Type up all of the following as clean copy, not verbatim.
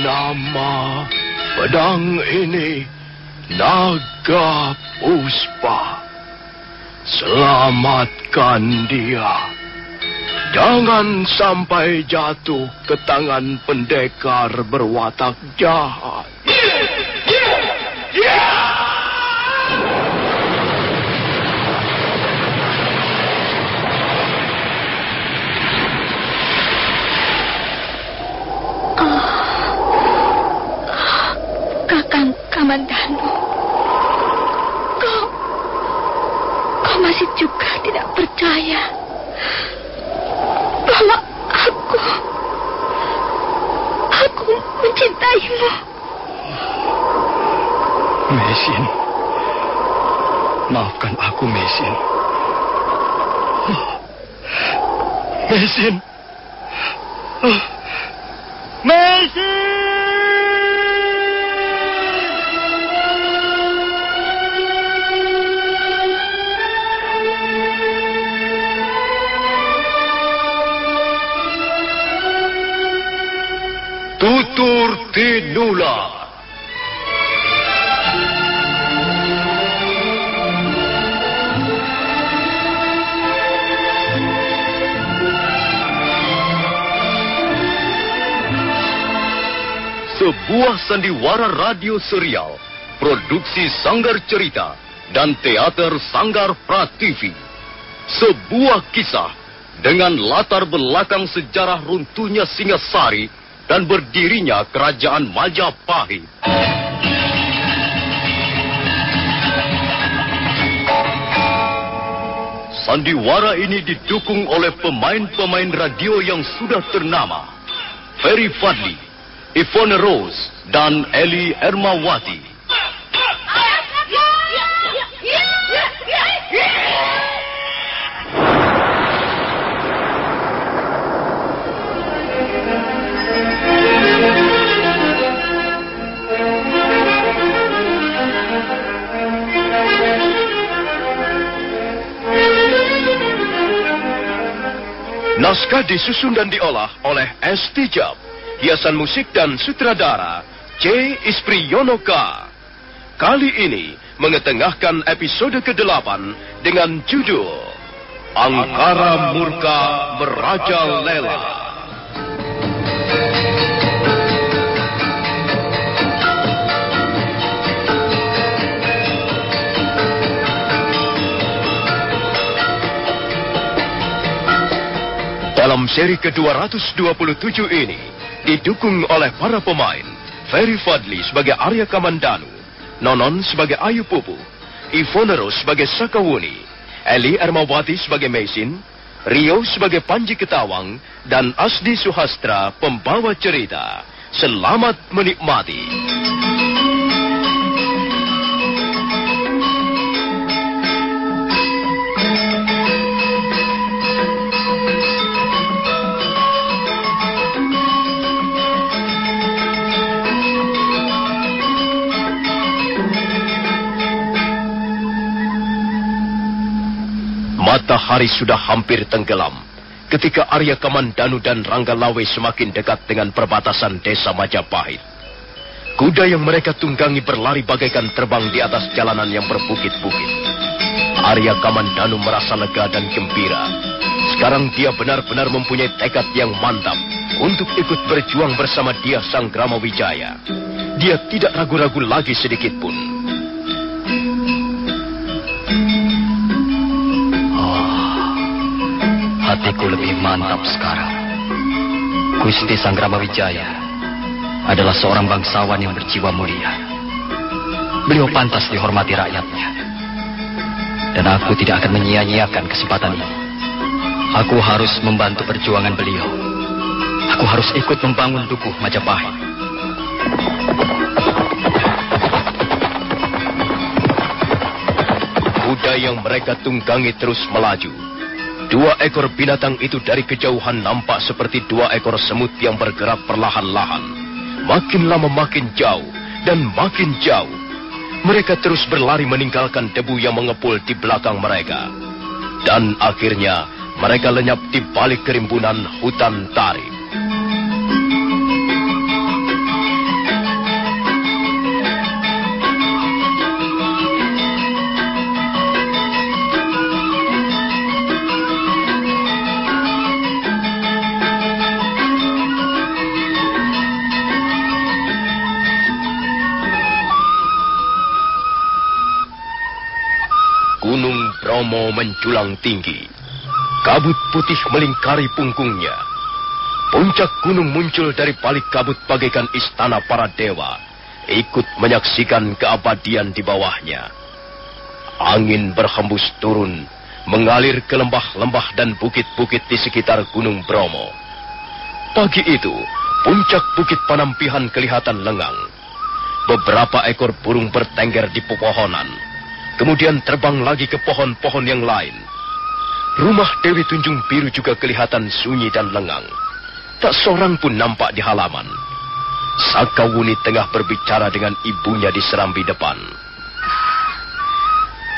Nama pedang ini Naga Puspa. Selamatkan dia. Jangan sampai jatuh ke tangan pendekar berwatak jahat. Kakang Kamandanu, kau masih juga tidak percaya bahwa aku mencintaimu. Mesin, maafkan aku, Mesin. Mesin. Mesin! Tutur Tinula. Sebuah sandiwara radio serial, produksi Sanggar Cerita dan Teater Sanggar Prativi. Sebuah kisah dengan latar belakang sejarah runtuhnya Singasari dan berdirinya Kerajaan Majapahit. Sandiwara ini didukung oleh pemain-pemain radio yang sudah ternama. Ferry Fadli, Ivone Rose, dan Eli Ermawati. Naskah disusun dan diolah oleh S. Tijab. Hiasan musik dan sutradara C. Ispriyonoka. Kali ini mengetengahkan episode ke-8 dengan judul Angkara Murka Merajalela. Dalam seri ke-227 ini, didukung oleh para pemain, Ferry Fadli sebagai Arya Kamandanu, Nonon sebagai Ayu Pupu, Ivone Rose sebagai Sakawuni, Eli Ermawati sebagai Mesin, Rio sebagai Panji Ketawang, dan Asdi Suhastra pembawa cerita. Selamat menikmati. Matahari sudah hampir tenggelam ketika Arya Kamandanu dan Ranggalawe semakin dekat dengan perbatasan desa Majapahit. Kuda yang mereka tunggangi berlari bagaikan terbang di atas jalanan yang berbukit-bukit. Arya Kamandanu merasa lega dan gembira. Sekarang dia benar-benar mempunyai tekad yang mantap untuk ikut berjuang bersama dia Sang Gramawijaya. Dia tidak ragu-ragu lagi sedikit pun. Hatiku lebih mantap sekarang. Gusti Sang Gramawijaya adalah seorang bangsawan yang berjiwa mulia. Beliau pantas dihormati rakyatnya. Dan aku tidak akan menyia-nyiakan kesempatan ini. Aku harus membantu perjuangan beliau. Aku harus ikut membangun dukuh Majapahit. Kuda yang mereka tunggangi terus melaju. Dua ekor binatang itu dari kejauhan nampak seperti dua ekor semut yang bergerak perlahan-lahan. Makin lama makin jauh dan makin jauh. Mereka terus berlari meninggalkan debu yang mengepul di belakang mereka. Dan akhirnya mereka lenyap di balik kerimbunan hutan tarik. Bromo menjulang tinggi. Kabut putih melingkari punggungnya. Puncak gunung muncul dari balik kabut bagaikan istana para dewa, ikut menyaksikan keabadian di bawahnya. Angin berhembus turun, mengalir ke lembah-lembah dan bukit-bukit di sekitar Gunung Bromo. Pagi itu, puncak Bukit Panampihan kelihatan lengang. Beberapa ekor burung bertengger di pepohonan, kemudian terbang lagi ke pohon-pohon yang lain. Rumah Dewi Tunjung Biru juga kelihatan sunyi dan lengang. Tak seorang pun nampak di halaman. Sakawuni tengah berbicara dengan ibunya di serambi depan.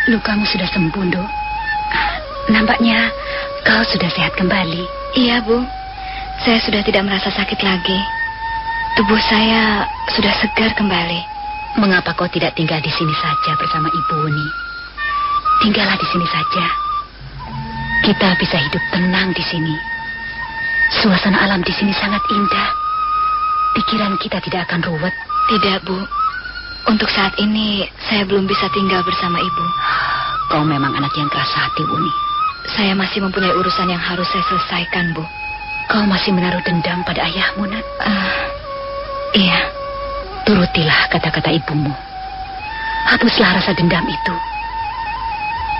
Lukamu sudah sembuh, Nduk. Nampaknya kau sudah sehat kembali. Iya, Bu. Saya sudah tidak merasa sakit lagi. Tubuh saya sudah segar kembali. Mengapa kau tidak tinggal di sini saja bersama Ibu Wuni? Tinggallah di sini saja. Kita bisa hidup tenang di sini. Suasana alam di sini sangat indah. Pikiran kita tidak akan ruwet. Tidak, Bu. Untuk saat ini, saya belum bisa tinggal bersama Ibu. Kau memang anak yang keras hati, Wuni. Saya masih mempunyai urusan yang harus saya selesaikan, Bu. Kau masih menaruh dendam pada ayahmu, Nat? Iya. Turutilah kata-kata ibumu. Hapuslah rasa dendam itu.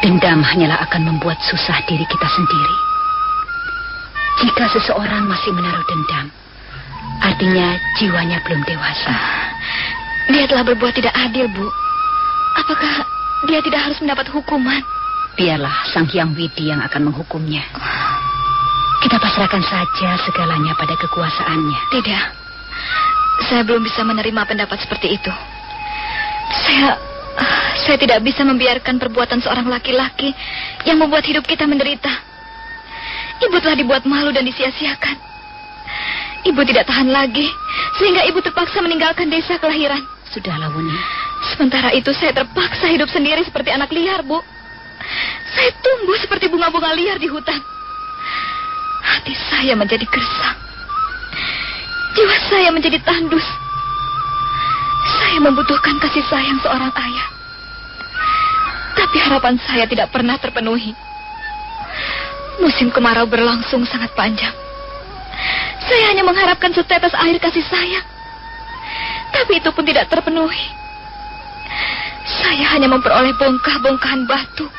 Dendam hanyalah akan membuat susah diri kita sendiri. Jika seseorang masih menaruh dendam, artinya jiwanya belum dewasa. Dia telah berbuat tidak adil, Bu. Apakah dia tidak harus mendapat hukuman? Biarlah Sang Hyang Widi yang akan menghukumnya. Kita pasrahkan saja segalanya pada kekuasaannya. Tidak. Saya belum bisa menerima pendapat seperti itu. Saya tidak bisa membiarkan perbuatan seorang laki-laki yang membuat hidup kita menderita. Ibu telah dibuat malu dan disia-siakan. Ibu tidak tahan lagi, sehingga ibu terpaksa meninggalkan desa kelahiran. Sudahlah, Wuni. Sementara itu saya terpaksa hidup sendiri seperti anak liar, Bu. Saya tumbuh seperti bunga-bunga liar di hutan. Hati saya menjadi gersang. Jiwa saya menjadi tandus. Saya membutuhkan kasih sayang seorang ayah. Tapi harapan saya tidak pernah terpenuhi. Musim kemarau berlangsung sangat panjang. Saya hanya mengharapkan setetes air kasih sayang. Tapi itu pun tidak terpenuhi. Saya hanya memperoleh bongkah-bongkahan batu.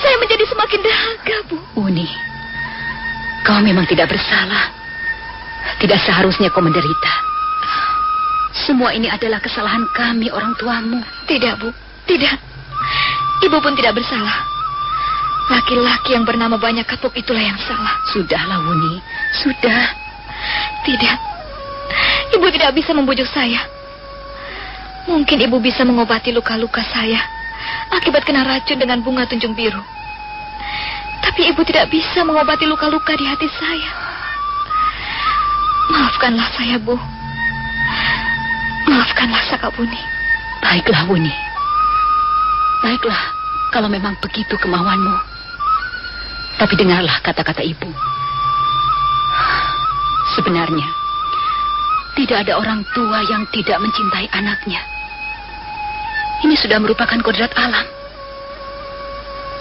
Saya menjadi semakin dahaga, Bu. Uni, kau memang tidak bersalah. Tidak seharusnya kau menderita. Semua ini adalah kesalahan kami, orang tuamu. Tidak, Bu. Tidak. Ibu pun tidak bersalah. Laki-laki yang bernama Banyak Kapuk itulah yang salah. Sudahlah, Wuni. Sudah. Tidak. Ibu tidak bisa membujuk saya. Mungkin ibu bisa mengobati luka-luka saya akibat kena racun dengan bunga tunjung biru. Tapi ibu tidak bisa mengobati luka-luka di hati saya. Maafkanlah saya, Bu. Maafkanlah Sakawuni. Baiklah, Wuni. Baiklah, kalau memang begitu kemauanmu. Tapi dengarlah kata-kata ibu. Sebenarnya, tidak ada orang tua yang tidak mencintai anaknya. Ini sudah merupakan kodrat alam.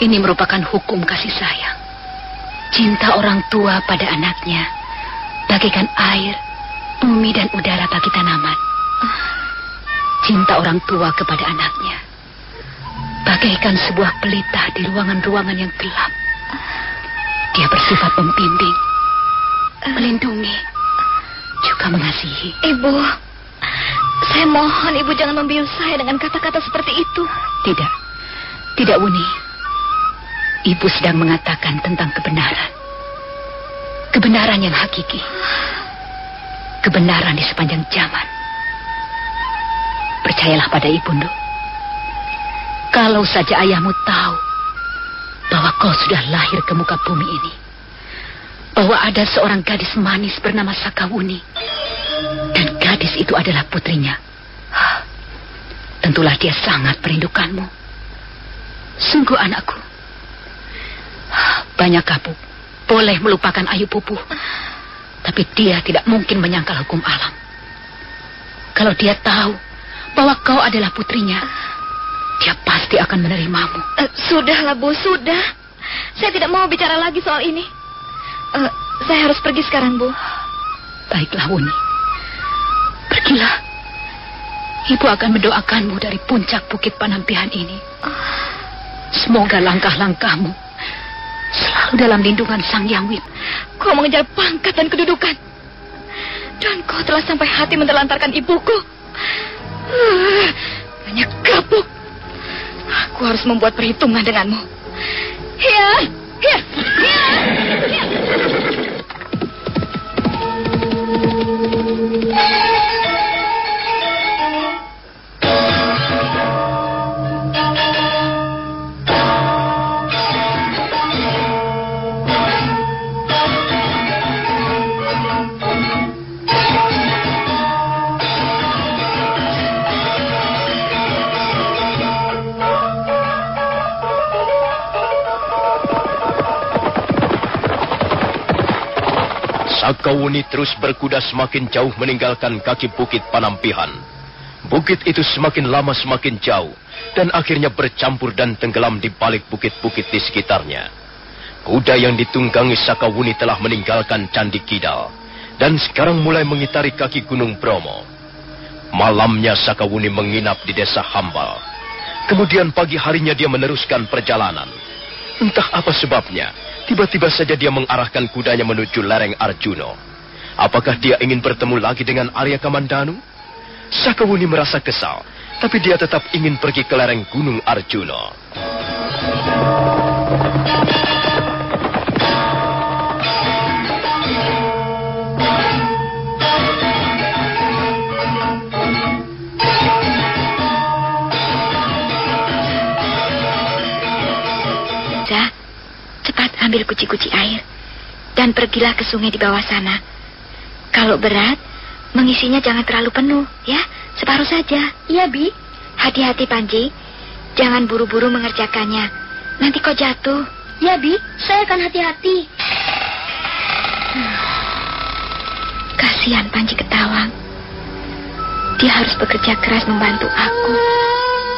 Ini merupakan hukum kasih sayang. Cinta orang tua pada anaknya bagaikan air, bumi dan udara bagi tanaman. Cinta orang tua kepada anaknya bagaikan sebuah pelita di ruangan-ruangan yang gelap. Dia bersifat membimbing, melindungi, juga mengasihi. Ibu, saya mohon ibu jangan membius saya dengan kata-kata seperti itu. Tidak, tidak, Wuni. Ibu sedang mengatakan tentang kebenaran. Kebenaran yang hakiki. Kebenaran di sepanjang zaman. Percayalah pada ibu, Nduk. Kalau saja ayahmu tahu bahwa kau sudah lahir ke muka bumi ini, bahwa ada seorang gadis manis bernama Sakawuni, dan gadis itu adalah putrinya, tentulah dia sangat merindukanmu. Sungguh anakku. Banyak Kapuk boleh melupakan Ayu Pupuh, tapi dia tidak mungkin menyangkal hukum alam. Kalau dia tahu bahwa kau adalah putrinya, dia pasti akan menerimamu. Sudahlah, Bu, sudah. Saya tidak mau bicara lagi soal ini. Saya harus pergi sekarang, Bu. Baiklah, Wuni. Pergilah. Ibu akan mendoakanmu dari puncak Bukit Panampihan ini. Semoga langkah-langkahmu selalu dalam lindungan Sang Yang Wit. Kau mengejar pangkat dan kedudukan. Dan kau telah sampai hati menterlantarkan ibuku. Banyak gabuk. Aku harus membuat perhitungan denganmu. Ya. Sakawuni terus berkuda semakin jauh meninggalkan kaki Bukit Panampihan. Bukit itu semakin lama semakin jauh dan akhirnya bercampur dan tenggelam di balik bukit-bukit di sekitarnya. Kuda yang ditunggangi Sakawuni telah meninggalkan Candi Kidal dan sekarang mulai mengitari kaki Gunung Bromo. Malamnya Sakawuni menginap di desa Hambal. Kemudian pagi harinya dia meneruskan perjalanan. Entah apa sebabnya, tiba-tiba saja dia mengarahkan kudanya menuju lereng Arjuno. Apakah dia ingin bertemu lagi dengan Arya Kamandanu? Sakawuni merasa kesal, tapi dia tetap ingin pergi ke lereng Gunung Arjuno. Cepat ambil kuci-kuci air dan pergilah ke sungai di bawah sana. Kalau berat, mengisinya jangan terlalu penuh, ya, separuh saja. Iya, Bi. Hati-hati, Panji. Jangan buru-buru mengerjakannya. Nanti kau jatuh. Ya, Bi, saya akan hati-hati. Kasihan Panji Ketawang. Dia harus bekerja keras membantu aku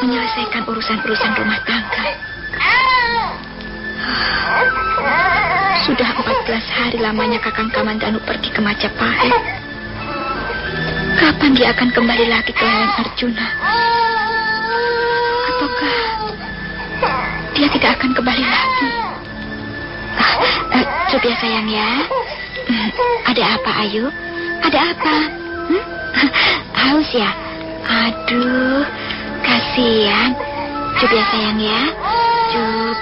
menyelesaikan urusan-urusan rumah tangga. Sudah 14 hari lamanya Kakang Kamandanu pergi ke Majapahit. Kapan dia akan kembali lagi ke lereng Arjuna? Ataukah dia tidak akan kembali lagi? Coba ya sayang ya. Ada apa, Ayu? Ada apa? Haus ya? Aduh, kasihan. Coba ya sayang ya. Cup.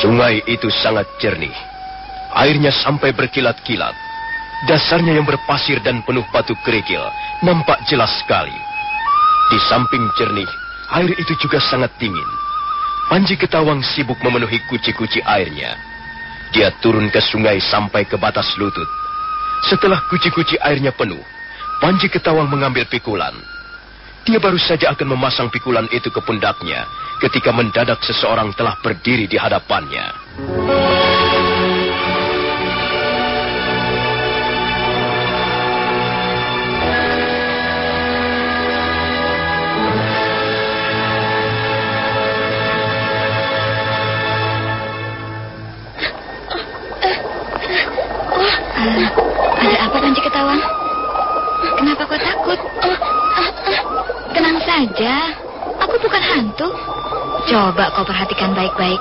Sungai itu sangat jernih. Airnya sampai berkilat-kilat. Dasarnya yang berpasir dan penuh batu kerikil nampak jelas sekali. Di samping jernih, air itu juga sangat dingin. Panji Ketawang sibuk memenuhi kuci-kuci airnya. Dia turun ke sungai sampai ke batas lutut. Setelah kuci-kuci airnya penuh, Panji Ketawang mengambil pikulan. Dia baru saja akan memasang pikulan itu ke pundaknya ketika mendadak seseorang telah berdiri di hadapannya. Ada apa, Panji Ketawang? Kenapa kau takut? Tenang saja. Aku bukan hantu. Coba kau perhatikan baik-baik.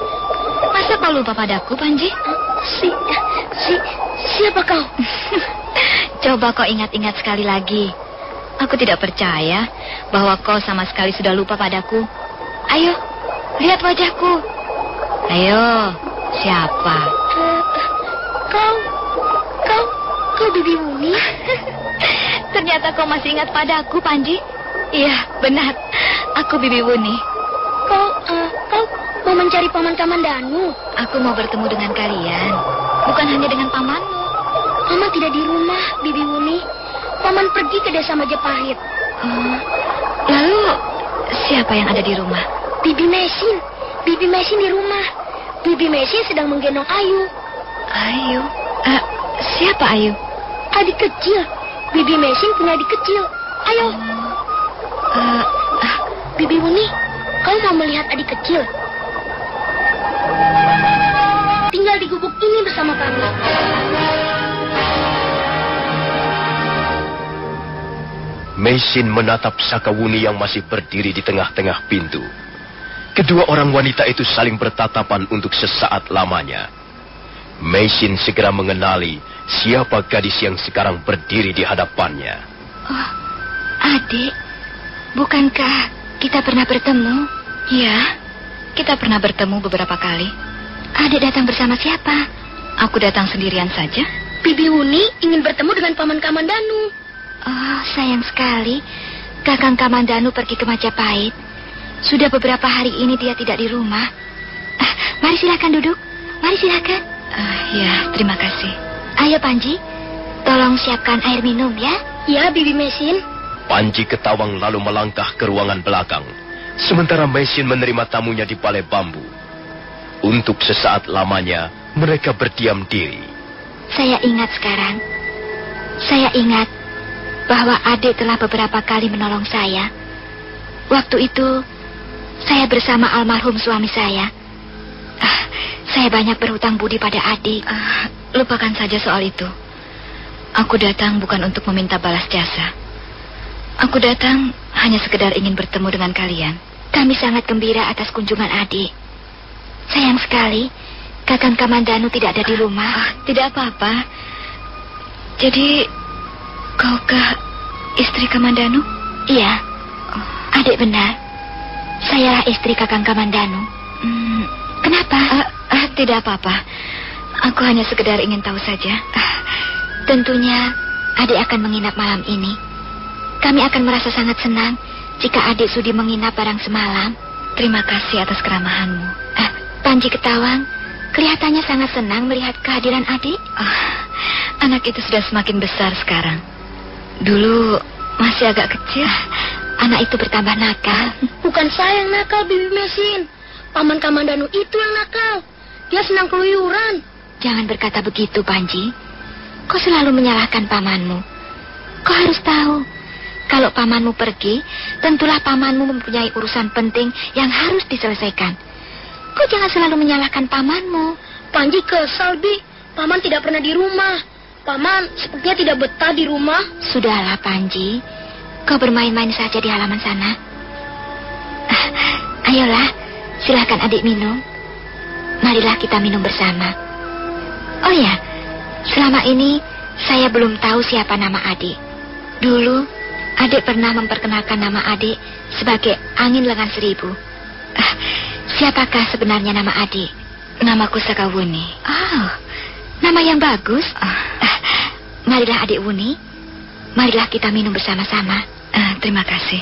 Masa kau lupa padaku, Panji? Siapa kau? Coba kau ingat-ingat sekali lagi. Aku tidak percaya bahwa kau sama sekali sudah lupa padaku. Ayo, lihat wajahku. Ayo, siapa? Kau Bibi Wuni? ternyata kau masih ingat padaku, Panji. Iya, benar. Aku Bibi Wuni. Kau mau mencari Paman Kamandanu? Aku mau bertemu dengan kalian. Bukan hanya dengan pamanmu. Paman tidak di rumah, Bibi Wuni. Paman pergi ke desa Majapahit. Lalu, siapa yang ada di rumah? Bibi Mesin. Bibi Mesin di rumah. Bibi Mesin sedang menggendong Ayu. Ayu? Siapa Ayu? Adik kecil. Bibi Mesin punya adik kecil. Ayo. Bibi Wuni, kau mau melihat adik kecil? Tinggal di gubuk ini bersama kami. Mesin menatap Sakawuni yang masih berdiri di tengah-tengah pintu. Kedua orang wanita itu saling bertatapan untuk sesaat lamanya. Mesin segera mengenali siapa gadis yang sekarang berdiri di hadapannya. Oh, adik, bukankah kita pernah bertemu? Ya, kita pernah bertemu beberapa kali. Adik datang bersama siapa? Aku datang sendirian saja. Bibi Wuni ingin bertemu dengan Paman Kamandanu. Oh, sayang sekali. Kakang Kamandanu pergi ke Majapahit. Sudah beberapa hari ini dia tidak di rumah. Mari silakan duduk. Mari silakan. Ya, terima kasih. Ayo Panji, tolong siapkan air minum ya. Ya, Bibi Mesin. Panji Ketawang lalu melangkah ke ruangan belakang. Sementara Mesin menerima tamunya di balai bambu. Untuk sesaat lamanya, mereka berdiam diri. Saya ingat sekarang. Saya ingat bahwa adik telah beberapa kali menolong saya. Waktu itu, saya bersama almarhum suami saya. Saya banyak berhutang budi pada adik. Lupakan saja soal itu. Aku datang bukan untuk meminta balas jasa. Aku datang hanya sekedar ingin bertemu dengan kalian. Kami sangat gembira atas kunjungan adik. Sayang sekali, Kakang Kamandanu tidak ada di rumah. Tidak apa-apa. Jadi, kaukah istri Kamandanu? Iya. Adik benar. Sayalah istri Kakang Kamandanu. Kenapa? Tidak apa-apa. Aku hanya sekedar ingin tahu saja. Tentunya adik akan menginap malam ini. Kami akan merasa sangat senang jika adik sudi menginap barang semalam. Terima kasih atas keramahanmu. Panji Ketawang, kelihatannya sangat senang melihat kehadiran adik. Anak itu sudah semakin besar sekarang. Dulu masih agak kecil. Anak itu bertambah nakal. Bukan saya yang nakal, Bibi Mesin. Paman Kamandanu itu yang nakal. Dia senang keluyuran. Jangan berkata begitu, Panji. Kau selalu menyalahkan pamanmu. Kau harus tahu, kalau pamanmu pergi, tentulah pamanmu mempunyai urusan penting yang harus diselesaikan. Kau jangan selalu menyalahkan pamanmu. Panji kesal, Bi. Paman tidak pernah di rumah. Paman sepertinya tidak betah di rumah. Sudahlah, Panji. Kau bermain-main saja di halaman sana. Ayolah, silahkan adik minum. Marilah kita minum bersama. Oh ya, selama ini saya belum tahu siapa nama adik. Dulu, adik pernah memperkenalkan nama adik sebagai Angin Lengan Seribu. Siapakah sebenarnya nama adik? Namaku Sakawuni. Oh, nama yang bagus. Marilah adik Wuni. Marilah kita minum bersama-sama. Terima kasih.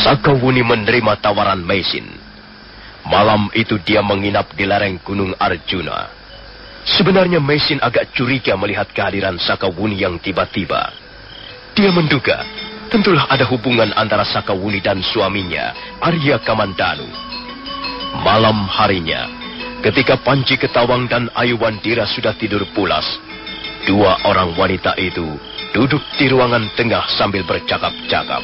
Sakawuni menerima tawaran Mesin. Malam itu dia menginap di lereng Gunung Arjuna. Sebenarnya Mesin agak curiga melihat kehadiran Sakawuni yang tiba-tiba. Dia menduga, tentulah ada hubungan antara Sakawuni dan suaminya, Arya Kamandanu. Malam harinya, ketika Panji Ketawang dan Ayu Wandira sudah tidur pulas, dua orang wanita itu duduk di ruangan tengah sambil bercakap-cakap.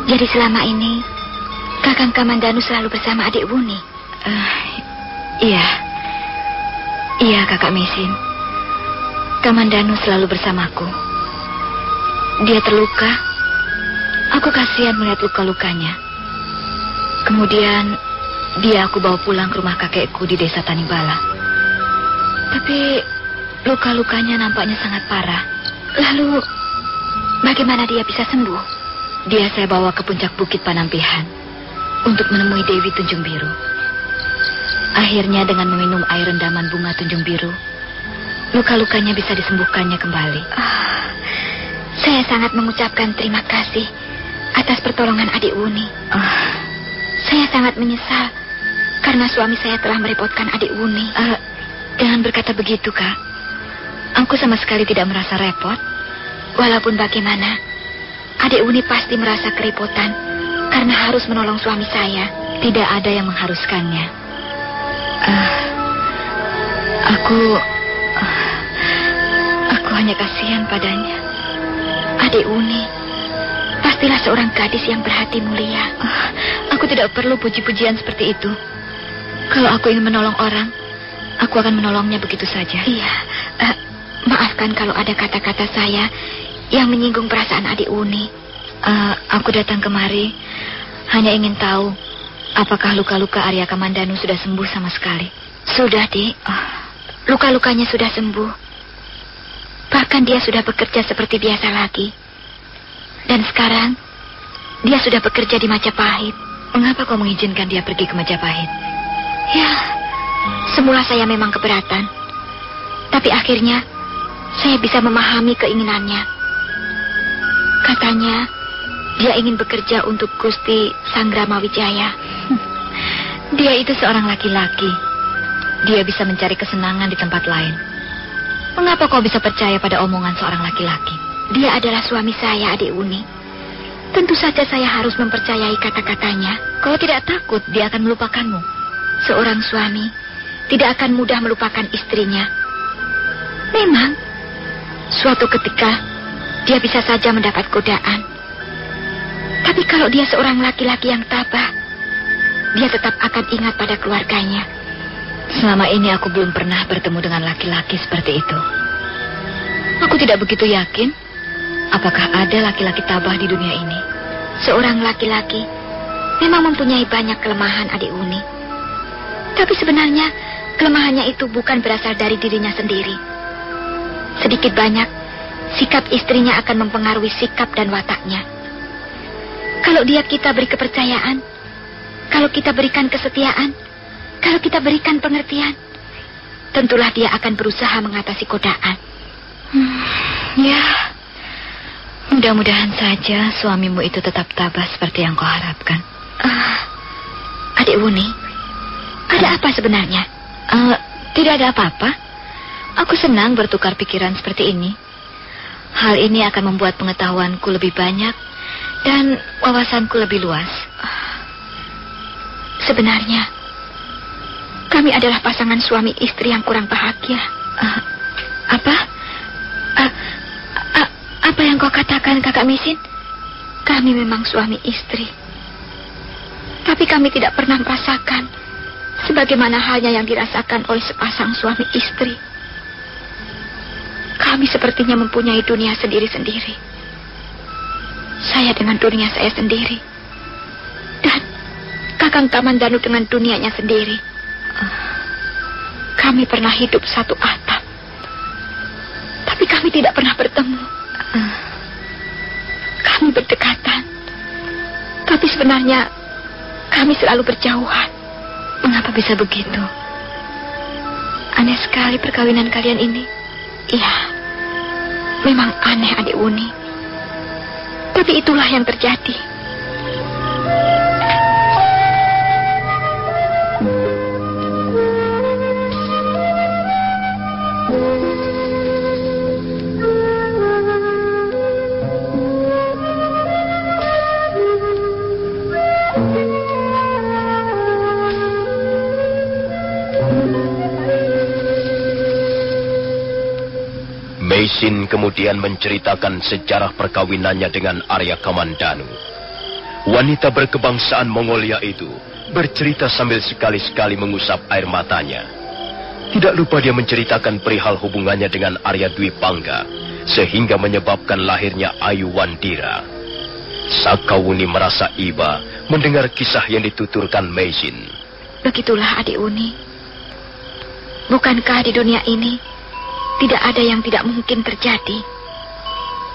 Jadi selama ini, Kakang Kamandanu selalu bersama adik Wuni? Iya. Iya, Kakak Mesin. Kamandanu selalu bersamaku. Dia terluka. Aku kasihan melihat luka-lukanya. Kemudian, dia aku bawa pulang ke rumah kakekku di desa Tanibala. Tapi, luka-lukanya nampaknya sangat parah. Lalu, bagaimana dia bisa sembuh? Dia saya bawa ke puncak Bukit Panampihan untuk menemui Dewi Tunjung Biru. Akhirnya dengan meminum air rendaman bunga Tunjung Biru, luka-lukanya bisa disembuhkannya kembali. Saya sangat mengucapkan terima kasih atas pertolongan adik Wuni. Saya sangat menyesal karena suami saya telah merepotkan adik Wuni. Jangan berkata begitu, Kak. Aku sama sekali tidak merasa repot. Walaupun bagaimana, adik Wuni pasti merasa kerepotan karena harus menolong suami saya. Tidak ada yang mengharuskannya. Aku hanya kasihan padanya. Adik Wuni pastilah seorang gadis yang berhati mulia. Aku tidak perlu puji-pujian seperti itu. Kalau aku ingin menolong orang, aku akan menolongnya begitu saja. Iya. Maafkan kalau ada kata-kata saya yang menyinggung perasaan adik Wuni. Aku datang kemari hanya ingin tahu apakah luka-luka Arya Kamandanu sudah sembuh sama sekali. Sudah, Dik. Luka-lukanya sudah sembuh. Bahkan dia sudah bekerja seperti biasa lagi. Dan sekarang dia sudah bekerja di Majapahit. Mengapa kau mengizinkan dia pergi ke Majapahit? Ya, semula saya memang keberatan. Tapi akhirnya saya bisa memahami keinginannya. Katanya dia ingin bekerja untuk Gusti Sanggrama Wijaya. Dia itu seorang laki-laki. Dia bisa mencari kesenangan di tempat lain. Mengapa kau bisa percaya pada omongan seorang laki-laki? Dia adalah suami saya, adik Wuni. Tentu saja saya harus mempercayai kata-katanya. Kau tidak takut dia akan melupakanmu? Seorang suami tidak akan mudah melupakan istrinya. Memang, suatu ketika dia bisa saja mendapat godaan. Tapi kalau dia seorang laki-laki yang tabah, dia tetap akan ingat pada keluarganya. Selama ini aku belum pernah bertemu dengan laki-laki seperti itu. Aku tidak begitu yakin apakah ada laki-laki tabah di dunia ini. Seorang laki-laki memang mempunyai banyak kelemahan, adik Wuni. Tapi sebenarnya kelemahannya itu bukan berasal dari dirinya sendiri. Sedikit banyak, sikap istrinya akan mempengaruhi sikap dan wataknya. Kalau kita beri kepercayaan, kalau kita berikan kesetiaan, kalau kita berikan pengertian, tentulah dia akan berusaha mengatasi godaan. Ya, mudah-mudahan saja suamimu itu tetap tabah seperti yang kau harapkan. Adik Wuni, ada apa sebenarnya? Tidak ada apa-apa. Aku senang bertukar pikiran seperti ini. Hal ini akan membuat pengetahuanku lebih banyak dan wawasanku lebih luas. Sebenarnya, kami adalah pasangan suami istri yang kurang bahagia. Apa? Apa yang kau katakan, Kakak Mesin? Kami memang suami istri. Tapi kami tidak pernah merasakan sebagaimana halnya yang dirasakan oleh sepasang suami istri. Kami sepertinya mempunyai dunia sendiri-sendiri. Saya dengan dunia saya sendiri. Dan Kakang Kamandanu dengan dunianya sendiri. Kami pernah hidup satu atap. Tapi kami tidak pernah bertemu. Kami berdekatan. Tapi sebenarnya kami selalu berjauhan. Mengapa bisa begitu? Aneh sekali perkawinan kalian ini. Iya, memang aneh, adik Wuni. Tapi itulah yang terjadi. Meisin kemudian menceritakan sejarah perkawinannya dengan Arya Kamandanu. Wanita berkebangsaan Mongolia itu bercerita sambil sekali-sekali mengusap air matanya. Tidak lupa dia menceritakan perihal hubungannya dengan Arya Dwi Pangga, sehingga menyebabkan lahirnya Ayu Wandira. Sakawuni merasa iba mendengar kisah yang dituturkan Meisin. Begitulah adik Uni. Bukankah di dunia ini tidak ada yang tidak mungkin terjadi?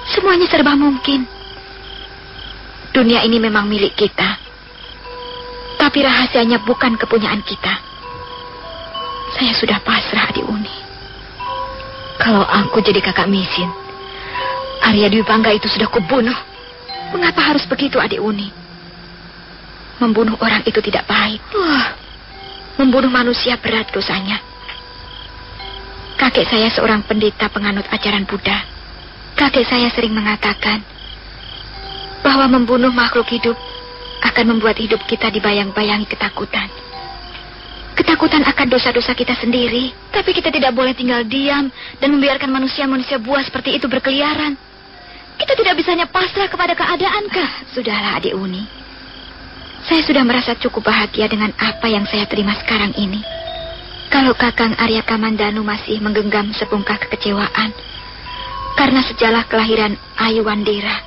Semuanya serba mungkin. Dunia ini memang milik kita, tapi rahasianya bukan kepunyaan kita. Saya sudah pasrah, adik Uni. Kalau aku jadi kakak Meisin, Arya Dwi Pangga itu sudah kubunuh. Mengapa harus begitu, adik Uni? Membunuh orang itu tidak baik. Membunuh manusia berat dosanya. Kakek saya seorang pendeta penganut ajaran Buddha. Kakek saya sering mengatakan bahwa membunuh makhluk hidup akan membuat hidup kita dibayang-bayangi ketakutan. Ketakutan akan dosa-dosa kita sendiri. Tapi kita tidak boleh tinggal diam dan membiarkan manusia-manusia buas seperti itu berkeliaran. Kita tidak bisanya pasrah kepada keadaan, kah? Sudahlah, adik Uni. Saya sudah merasa cukup bahagia dengan apa yang saya terima sekarang ini. Kalau Kakang Arya Kamandanu masih menggenggam sebungkah kekecewaan karena sejarah kelahiran Ayu Wandira,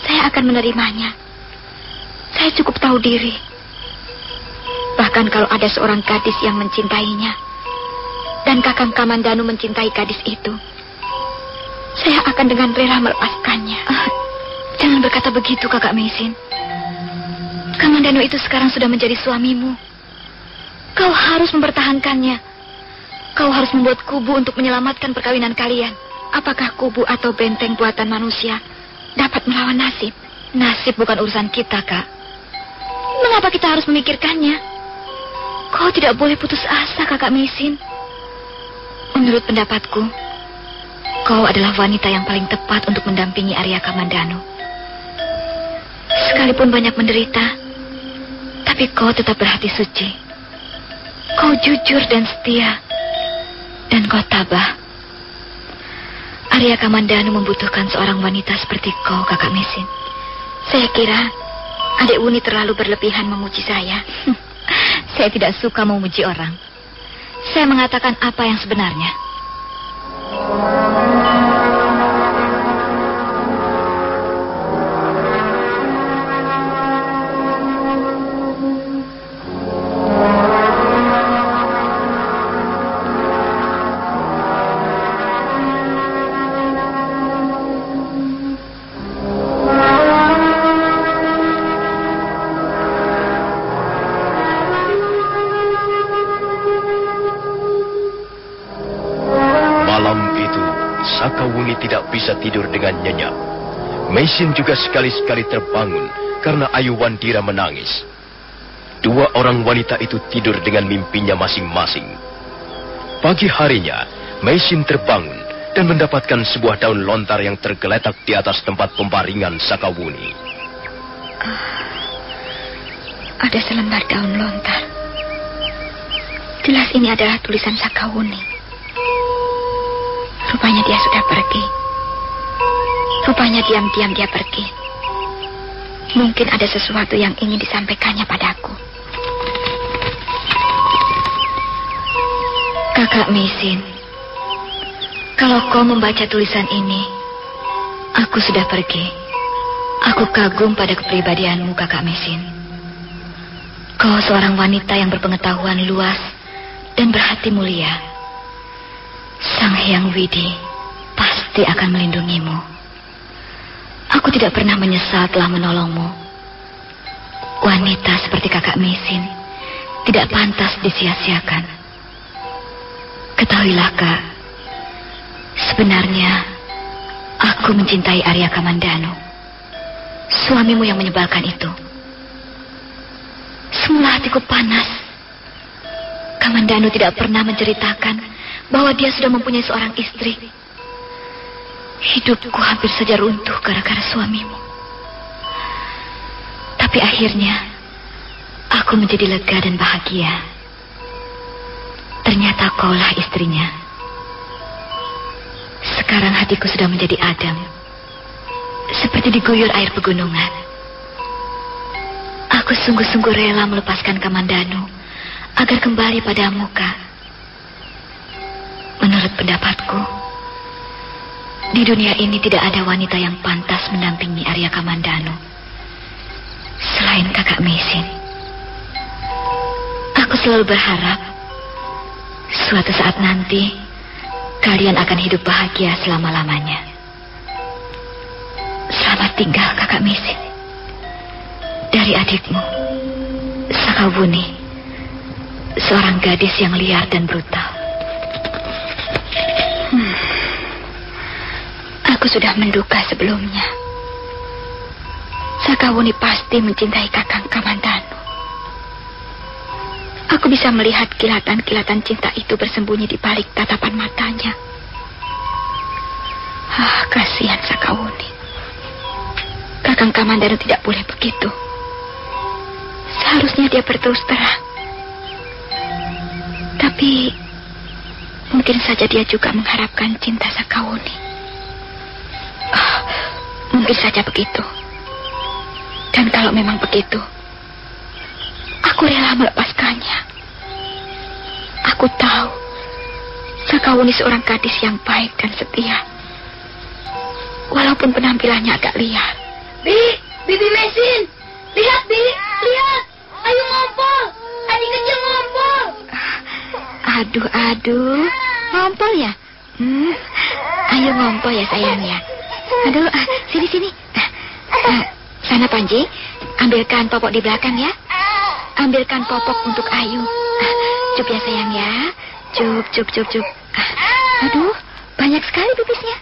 saya akan menerimanya. Saya cukup tahu diri. Bahkan kalau ada seorang gadis yang mencintainya dan Kakang Kamandanu mencintai gadis itu, saya akan dengan rela melepaskannya. Jangan berkata begitu, Kakak Meisin. Kamandanu itu sekarang sudah menjadi suamimu. Kau harus mempertahankannya. Kau harus membuat kubu untuk menyelamatkan perkawinan kalian. Apakah kubu atau benteng buatan manusia dapat melawan nasib? Nasib bukan urusan kita, Kak. Mengapa kita harus memikirkannya? Kau tidak boleh putus asa, Kakak Meisin. Menurut pendapatku, kau adalah wanita yang paling tepat untuk mendampingi Arya Kamandanu. Sekalipun banyak menderita, tapi kau tetap berhati suci. Kau jujur dan setia, dan kau tabah. Arya Kamandanu membutuhkan seorang wanita seperti kau, Kakak Meisin. Saya kira adik Uni terlalu berlebihan memuji saya. Saya tidak suka memuji orang. Saya mengatakan apa yang sebenarnya. Sakawuni tidak bisa tidur dengan nyenyak. Meisin juga sekali-sekali terbangun karena Ayu Wandira menangis. Dua orang wanita itu tidur dengan mimpinya masing-masing. Pagi harinya, Meisin terbangun dan mendapatkan sebuah daun lontar yang tergeletak di atas tempat pembaringan Sakawuni. Ada selembar daun lontar. Jelas ini adalah tulisan Sakawuni. Rupanya dia sudah pergi. Rupanya diam-diam dia pergi. Mungkin ada sesuatu yang ingin disampaikannya padaku. Kakak Meisin, kalau kau membaca tulisan ini, aku sudah pergi. Aku kagum pada kepribadianmu, Kakak Meisin. Kau seorang wanita yang berpengetahuan luas dan berhati mulia. Sang Hyang Widi pasti akan melindungimu. Aku tidak pernah menyesal telah menolongmu. Wanita seperti Kakak Meisin tidak pantas disia-siakan. Ketahuilah, Kak, sebenarnya aku mencintai Arya Kamandanu, suamimu yang menyebalkan itu. Semula hatiku panas. Kamandanu tidak pernah menceritakan bahwa dia sudah mempunyai seorang istri. Hidupku hampir saja runtuh gara-gara suamimu. Tapi akhirnya aku menjadi lega dan bahagia. Ternyata kaulah istrinya. Sekarang hatiku sudah menjadi adem, seperti diguyur air pegunungan. Aku sungguh-sungguh rela melepaskan Kamandanu agar kembali padamu, Kak. Menurut pendapatku, di dunia ini tidak ada wanita yang pantas mendampingi Arya Kamandanu selain Kakak Mesin. Aku selalu berharap suatu saat nanti kalian akan hidup bahagia selama-lamanya. Selamat tinggal, Kakak Mesin. Dari adikmu, Sakawuni, seorang gadis yang liar dan brutal. Aku sudah menduga sebelumnya. Sakawuni pasti mencintai Kakang Kamandanu. Aku bisa melihat kilatan-kilatan cinta itu bersembunyi di balik tatapan matanya. Kasihan Sakawuni. Kakang Kamandanu tidak boleh begitu. Seharusnya dia berterus terang. Tapi mungkin saja dia juga mengharapkan cinta Sakawuni. Mungkin saja begitu. Dan kalau memang begitu, aku rela melepaskannya. Aku tahu Sakawuni seorang gadis yang baik dan setia, walaupun penampilannya agak liar. Bibi Mesin, lihat Bi, lihat. Ayo ngompol, adik kecil ngompol. Aduh, ngompol ya? Ayo ngompol ya sayang ya. Aduh, sini. Sana Panji, ambilkan popok di belakang ya. Ambilkan popok untuk Ayu. Cup ya sayang ya. Cup. Aduh, banyak sekali pipisnya.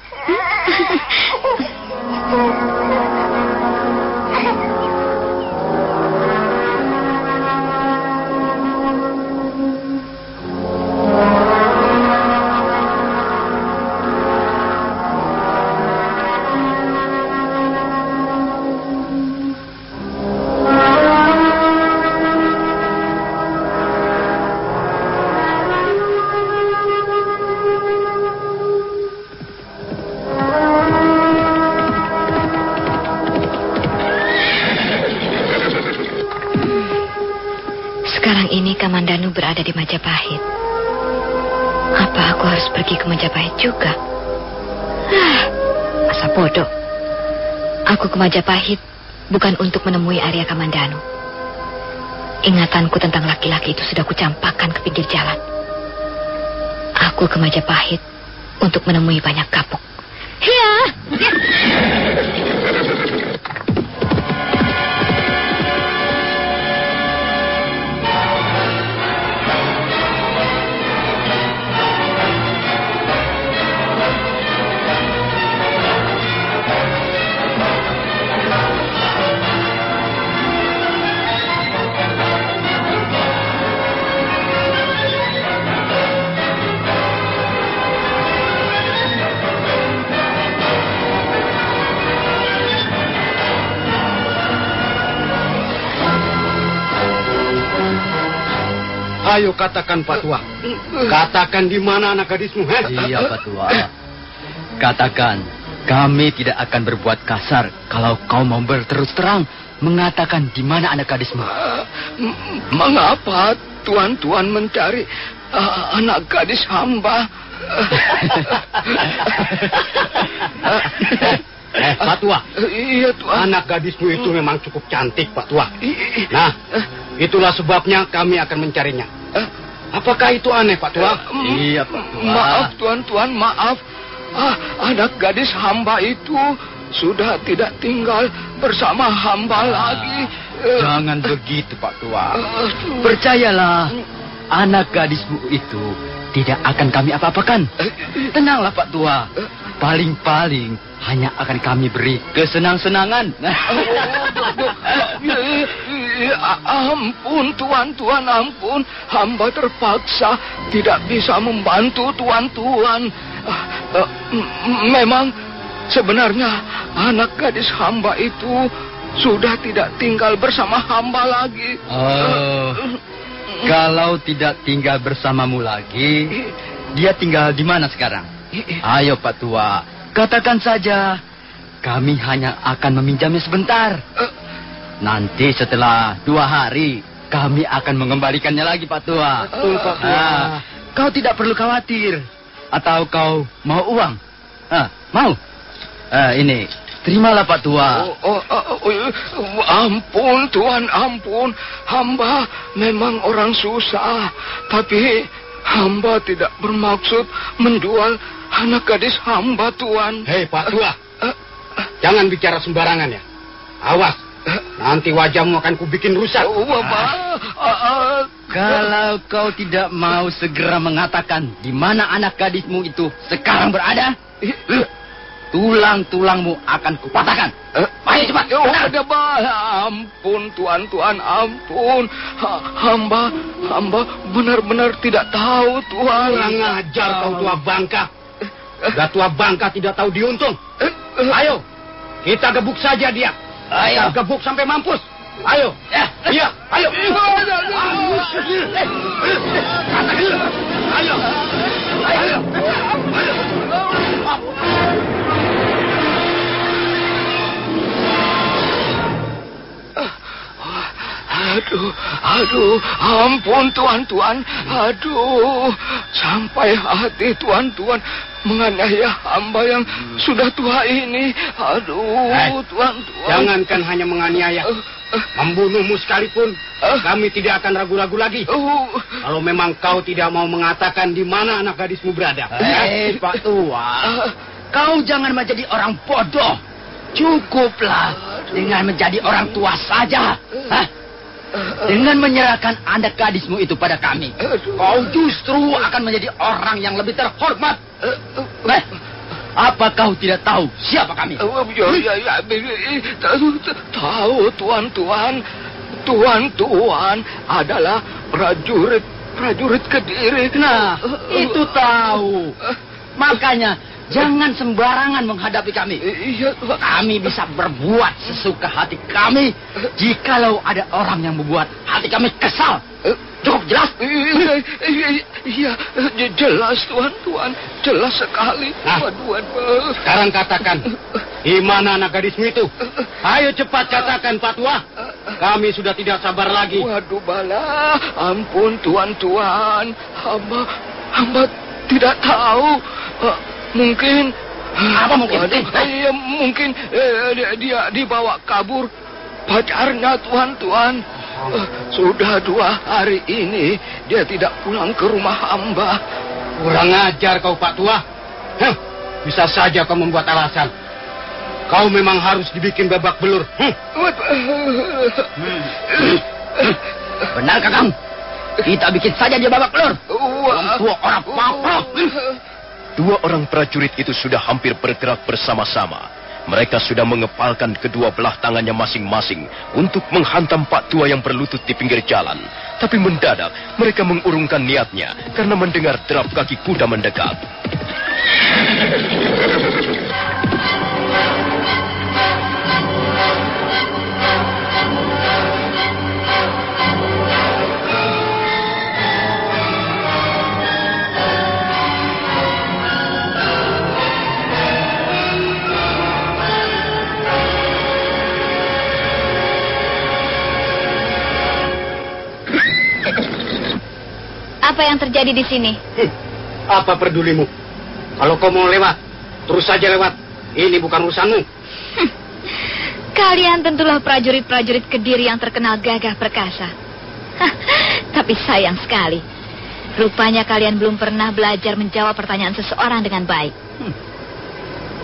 Kamandanu berada di Majapahit. Apa aku harus pergi ke Majapahit juga? Masa bodoh. Aku ke Majapahit bukan untuk menemui Arya Kamandanu. Ingatanku tentang laki-laki itu sudah kucampakkan ke pinggir jalan. Aku ke Majapahit untuk menemui banyak kapuk. Ya. Ayo katakan Pak Tua. Katakan di mana anak gadismu, Iya Pak Tua. Katakan, kami tidak akan berbuat kasar kalau kau mau berterus terang mengatakan di mana anak gadismu. Mengapa tuan-tuan mencari anak gadis hamba? Pak Tua. Iya Tuan. Anak gadismu itu memang cukup cantik Pak Tua. Nah, itulah sebabnya kami akan mencarinya. Apakah itu aneh Pak Tua? Iya Pak Tua. Maaf tuan-tuan, maaf. Anak gadis hamba itu sudah tidak tinggal bersama hamba lagi. Jangan begitu Pak Tua. Percayalah, anak gadismu itu tidak akan kami apa-apakan. Tenanglah Pak Tua. Paling-paling hanya akan kami beri kesenang-senangan. Ampun tuan-tuan, ampun. Hamba terpaksa tidak bisa membantu tuan-tuan. Memang sebenarnya anak gadis hamba itu sudah tidak tinggal bersama hamba lagi. Oh, kalau tidak tinggal bersamamu lagi, dia tinggal di mana sekarang? Ayo Pak Tua, katakan saja. Kami hanya akan meminjamnya sebentar. Nanti setelah 2 hari, kami akan mengembalikannya lagi Pak Tua. Betul Pak Tua. Kau tidak perlu khawatir. Atau kau mau uang? Mau? Ini, terimalah Pak Tua. Ampun Tuan, ampun. Hamba memang orang susah. Tapi hamba tidak bermaksud menjual anak gadis hamba Tuan. Hei Pak Tua, jangan bicara sembarangan ya. Awas, nanti wajahmu akan kubikin rusak. Kalau kau tidak mau segera mengatakan di mana anak gadismu itu sekarang berada, tulang-tulangmu akan kupatahkan. Ayo cepat. Ampun Tuan, ampun. Hamba benar-benar tidak tahu Tuan. Kurang ajar kau tua bangka. Udah tua bangka tidak tahu diuntung. Ayo, kita gebuk saja dia. Ayo, gebuk sampai mampus. Ayo. Iya, ayo. Ayo. Aduh, ampun Tuan. Aduh, sampai hati Tuan menganiaya hamba yang sudah tua ini. Aduh, Tuan. Jangankan hanya menganiaya, membunuhmu sekalipun, kami tidak akan ragu-ragu lagi. Kalau memang kau tidak mau mengatakan di mana anak gadismu berada. Pak Tua, kau jangan menjadi orang bodoh. Cukuplah dengan menjadi orang tua saja. Dengan menyerahkan anak gadismu itu pada kami, kau justru akan menjadi orang yang lebih terhormat. Apa kau tidak tahu siapa kami? Tahu Tuan. Tuan adalah prajurit Kediri. Nah, itu tahu. Makanya jangan sembarangan menghadapi kami. Kami bisa berbuat sesuka hati kami jikalau ada orang yang membuat hati kami kesal. Cukup jelas? Iya, jelas Tuan. Jelas sekali. Nah, sekarang katakan, di mana anak gadismu itu? Ayo cepat katakan Pak Tua. Kami sudah tidak sabar lagi. Waduh bala, ampun Tuan. Hamba tidak tahu. Mungkin mungkin dia dibawa kabur pacarnya Tuan. Sudah 2 hari ini dia tidak pulang ke rumah hamba. Kurang ajar kau Pak Tua. Bisa saja kau membuat alasan. Kau memang harus dibikin babak belur. Benar Kakang? Kita bikin saja dia babak belur. Orang papa. 2 orang prajurit itu sudah hampir bergerak bersama-sama. Mereka sudah mengepalkan kedua belah tangannya masing-masing untuk menghantam Pak Tua yang berlutut di pinggir jalan. Tapi mendadak mereka mengurungkan niatnya karena mendengar derap kaki kuda mendekat. Apa yang terjadi di sini? Apa pedulimu? Kalau kau mau lewat, terus saja lewat. Ini bukan urusanmu. Kalian tentulah prajurit-prajurit Kediri yang terkenal gagah perkasa. Tapi sayang sekali. Rupanya kalian belum pernah belajar menjawab pertanyaan seseorang dengan baik.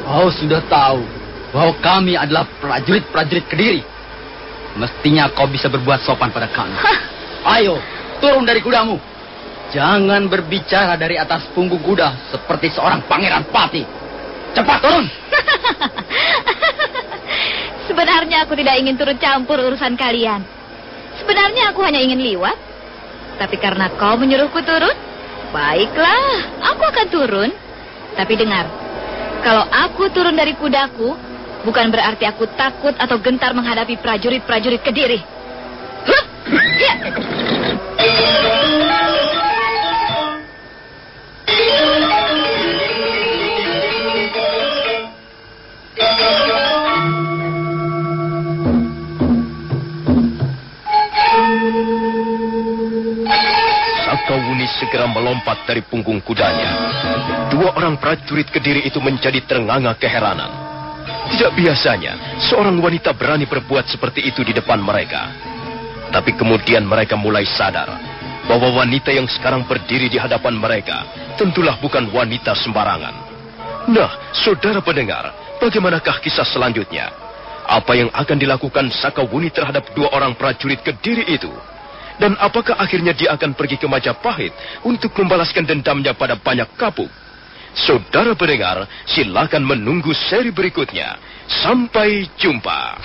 Kau sudah tahu bahwa kami adalah prajurit-prajurit Kediri. Mestinya kau bisa berbuat sopan pada kami. Ayo, turun dari kudamu. Jangan berbicara dari atas punggung kuda seperti seorang pangeran pati. Cepat turun. Sebenarnya aku tidak ingin turut campur urusan kalian. Sebenarnya aku hanya ingin liwat. Tapi karena kau menyuruhku turun, baiklah, aku akan turun. Tapi dengar, kalau aku turun dari kudaku, bukan berarti aku takut atau gentar menghadapi prajurit-prajurit Kediri. Ya. Sakawuni segera melompat dari punggung kudanya. Dua orang prajurit Kediri itu menjadi ternganga keheranan. Tidak biasanya seorang wanita berani berbuat seperti itu di depan mereka. Tapi kemudian mereka mulai sadar bahwa wanita yang sekarang berdiri di hadapan mereka tentulah bukan wanita sembarangan. Nah, saudara pendengar, bagaimanakah kisah selanjutnya? Apa yang akan dilakukan Sakawuni terhadap dua orang prajurit Kediri itu? Dan apakah akhirnya dia akan pergi ke Majapahit untuk membalaskan dendamnya pada Banyak Kapuk? Saudara pendengar, silakan menunggu seri berikutnya. Sampai jumpa.